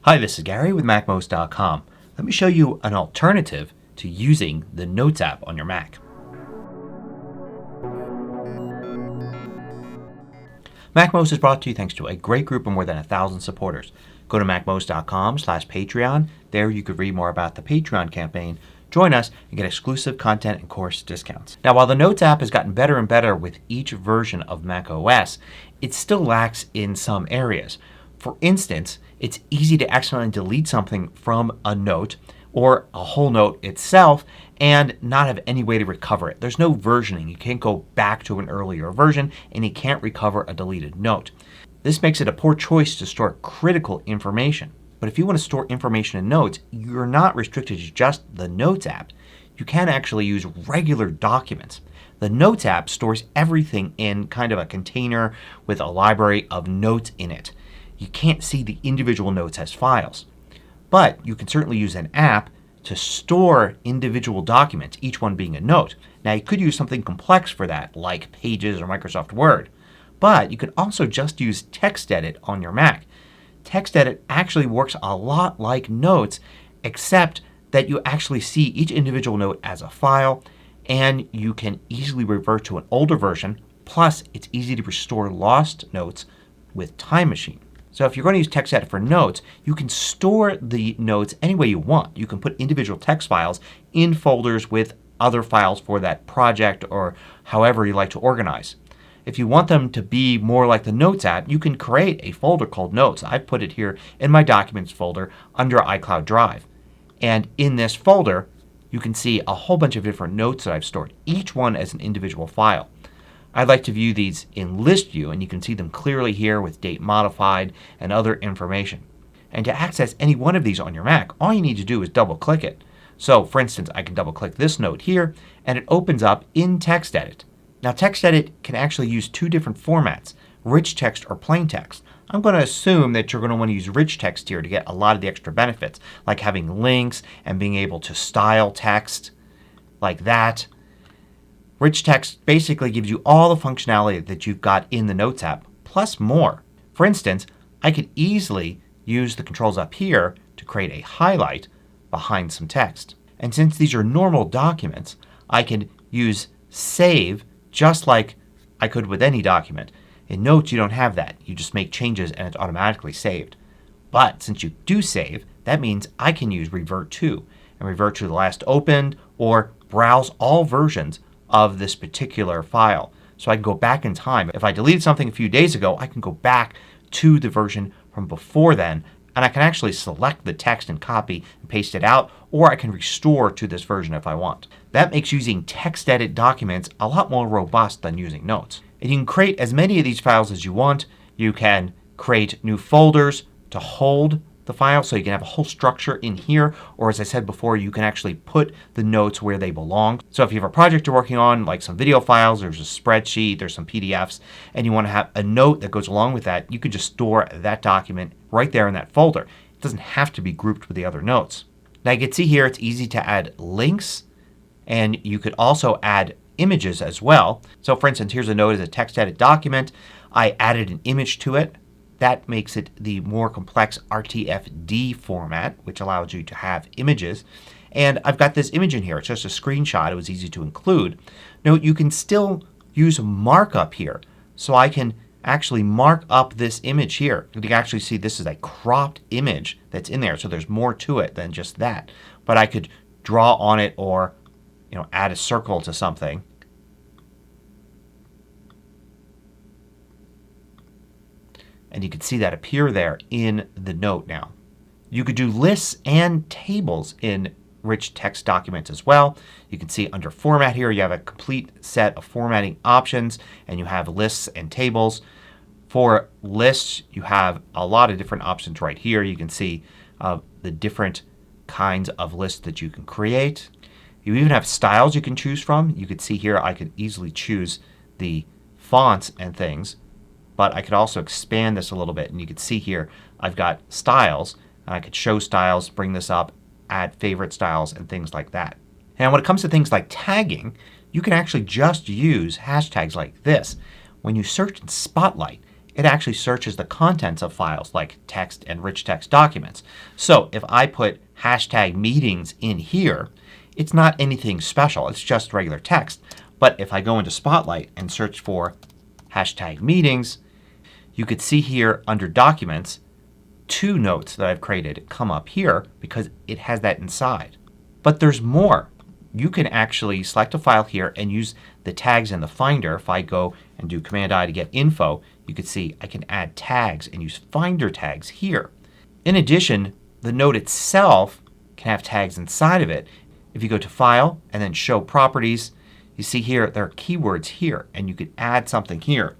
Hi, this is Gary with MACMOST.com. Let me show you an alternative to using the Notes app on your Mac. MACMOST is brought to you thanks to a great group of more than 1,000 supporters. Go to MACMOST.com/Patreon. There you could read more about the Patreon campaign, join us, and get exclusive content and course discounts. Now, while the Notes app has gotten better and better with each version of macOS, it still lacks in some areas. For instance, it's easy to accidentally delete something from a note or a whole note itself and not have any way to recover it. There's no versioning. You can't go back to an earlier version and you can't recover a deleted note. This makes it a poor choice to store critical information. But if you want to store information in Notes, you're not restricted to just the Notes app. You can actually use regular documents. The Notes app stores everything in kind of a container with a library of notes in it. You can't see the individual notes as files. But you can certainly use an app to store individual documents, each one being a note. Now you could use something complex for that like Pages or Microsoft Word. But you can also just use TextEdit on your Mac. TextEdit actually works a lot like Notes except that you actually see each individual note as a file and you can easily revert to an older version. Plus it's easy to restore lost notes with Time Machine. So if you're going to use TextEdit for Notes, you can store the notes any way you want. You can put individual text files in folders with other files for that project or however you like to organize. If you want them to be more like the Notes app, you can create a folder called Notes. I've put it here in my Documents folder under iCloud Drive. And in this folder you can see a whole bunch of different notes that I've stored, each one as an individual file. I'd like to view these in list view and you can see them clearly here with date modified and other information. And to access any one of these on your Mac, all you need to do is double click it. So for instance, I can double click this note here and it opens up in TextEdit. Now TextEdit can actually use two different formats, rich text or plain text. I'm going to assume that you're going to want to use rich text here to get a lot of the extra benefits like having links and being able to style text like that. Rich text basically gives you all the functionality that you've got in the Notes app plus more. For instance, I could easily use the controls up here to create a highlight behind some text. And since these are normal documents, I can use save just like I could with any document. In Notes you don't have that. You just make changes and it's automatically saved. But since you do save, that means I can use revert to and revert to the last opened or browse all versions of this particular file. So I can go back in time. If I deleted something a few days ago, I can go back to the version from before then and I can actually select the text and copy and paste it out, or I can restore to this version if I want. That makes using TextEdit documents a lot more robust than using Notes. And you can create as many of these files as you want. You can create new folders to hold the file so you can have a whole structure in here, or as I said before, you can actually put the notes where they belong. So if you have a project you're working on like some video files, there's a spreadsheet, there's some PDFs, and you want to have a note that goes along with that, you can just store that document right there in that folder. It doesn't have to be grouped with the other notes. Now you can see here it's easy to add links and you could also add images as well. So for instance, here's a note as a TextEdit document. I added an image to it. That makes it the more complex RTFD format, which allows you to have images. And I've got this image in here. It's just a screenshot. It was easy to include. Note you can still use markup here. So I can actually mark up this image here. You can actually see this is a cropped image that's in there. So there's more to it than just that. But I could draw on it or add a circle to something. And you can see that appear there in the note now. You could do lists and tables in rich text documents as well. You can see under Format here you have a complete set of formatting options and you have lists and tables. For lists you have a lot of different options right here. You can see the different kinds of lists that you can create. You even have styles you can choose from. You can see here I could easily choose the fonts and things. But I could also expand this a little bit and you can see here I've got styles. And I could show styles, bring this up, add favorite styles and things like that. And when it comes to things like tagging, you can actually just use hashtags like this. When you search in Spotlight, it actually searches the contents of files like text and rich text documents. So if I put hashtag meetings in here, it's not anything special. It's just regular text. But if I go into Spotlight and search for hashtag meetings, you could see here under Documents 2 notes that I've created come up here because it has that inside. But there's more. You can actually select a file here and use the tags in the Finder. If I go and do Command I to get info, you can see I can add tags and use Finder tags here. In addition, the note itself can have tags inside of it. If you go to File and then Show Properties, you see here there are keywords here and you could add something here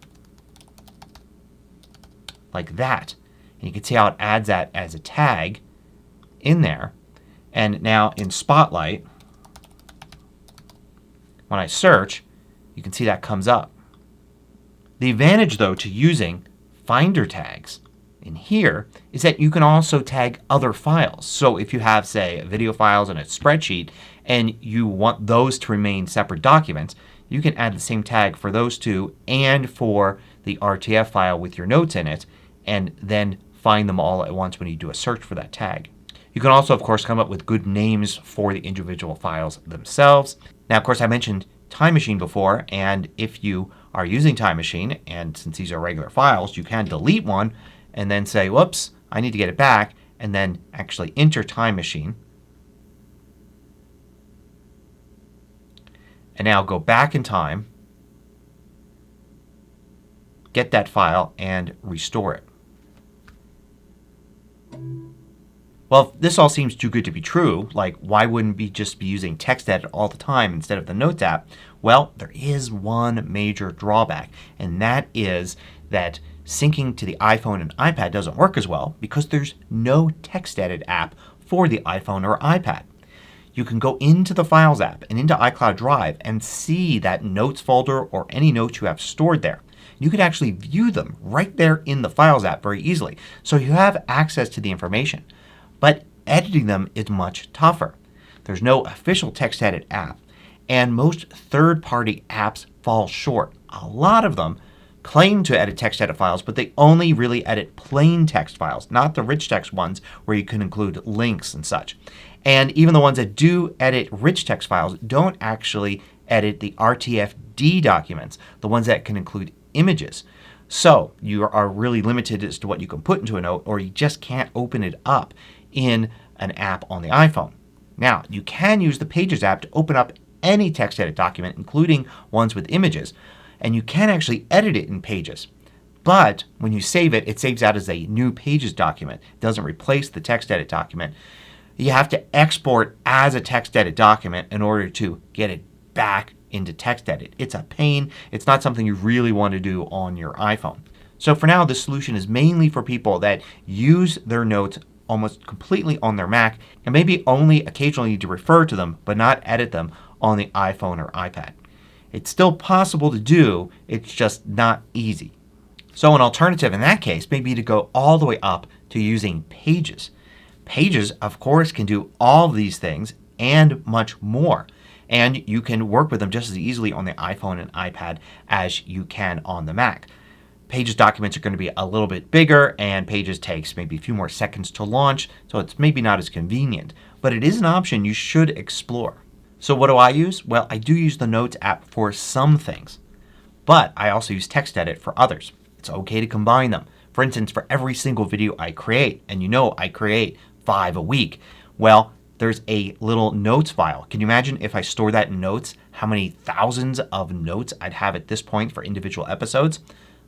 like that. And you can see how it adds that as a tag in there. And now in Spotlight, when I search, you can see that comes up. The advantage though to using Finder tags in here is that you can also tag other files. So if you have, say, video files in a spreadsheet and you want those to remain separate documents, you can add the same tag for those two and for the RTF file with your notes in it, and then find them all at once when you do a search for that tag. You can also, of course, come up with good names for the individual files themselves. Now, of course, I mentioned Time Machine before, and if you are using Time Machine, and since these are regular files, you can delete one and then say, whoops, I need to get it back, and then actually enter Time Machine. And now go back in time, get that file, and restore it. Well, if this all seems too good to be true, like why wouldn't we just be using TextEdit all the time instead of the Notes app? Well, there is one major drawback, and that is that syncing to the iPhone and iPad doesn't work as well because there's no TextEdit app for the iPhone or iPad. You can go into the Files app and into iCloud Drive and see that Notes folder or any notes you have stored there. You can actually view them right there in the Files app very easily. So you have access to the information. But editing them is much tougher. There's no official TextEdit app, and most third-party apps fall short. A lot of them claim to edit TextEdit files, but they only really edit plain text files, not the rich text ones where you can include links and such. And even the ones that do edit rich text files don't actually edit the RTFD documents, the ones that can include images. So you are really limited as to what you can put into a note, or you just can't open it up in an app on the iPhone. Now, you can use the Pages app to open up any TextEdit document, including ones with images, and you can actually edit it in Pages. But when you save it, it saves out as a new Pages document. It doesn't replace the TextEdit document. You have to export as a TextEdit document in order to get it back into TextEdit. It's a pain. It's not something you really want to do on your iPhone. So for now, this solution is mainly for people that use their notes almost completely on their Mac and maybe only occasionally need to refer to them but not edit them on the iPhone or iPad. It's still possible to do, it's just not easy. So an alternative in that case may be to go all the way up to using Pages. Pages, of course, can do all of these things and much more. And you can work with them just as easily on the iPhone and iPad as you can on the Mac. Pages documents are going to be a little bit bigger, and Pages takes maybe a few more seconds to launch, so it's maybe not as convenient. But it is an option you should explore. So what do I use? Well, I do use the Notes app for some things. But I also use TextEdit for others. It's okay to combine them. For instance, for every single video I create, and you know I create 5 a week, well, there's a little notes file. Can you imagine if I store that in Notes, how many thousands of notes I'd have at this point for individual episodes?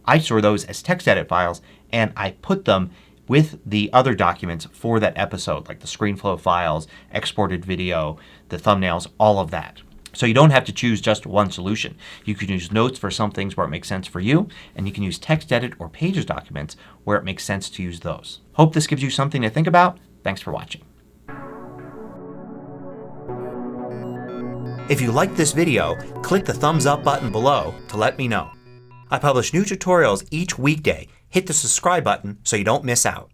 I store those as TextEdit files and I put them with the other documents for that episode, like the ScreenFlow files, exported video, the thumbnails, all of that. So you don't have to choose just one solution. You can use Notes for some things where it makes sense for you, and you can use TextEdit or Pages documents where it makes sense to use those. Hope this gives you something to think about. Thanks for watching. If you liked this video, click the thumbs up button below to let me know. I publish new tutorials each weekday. Hit the subscribe button so you don't miss out.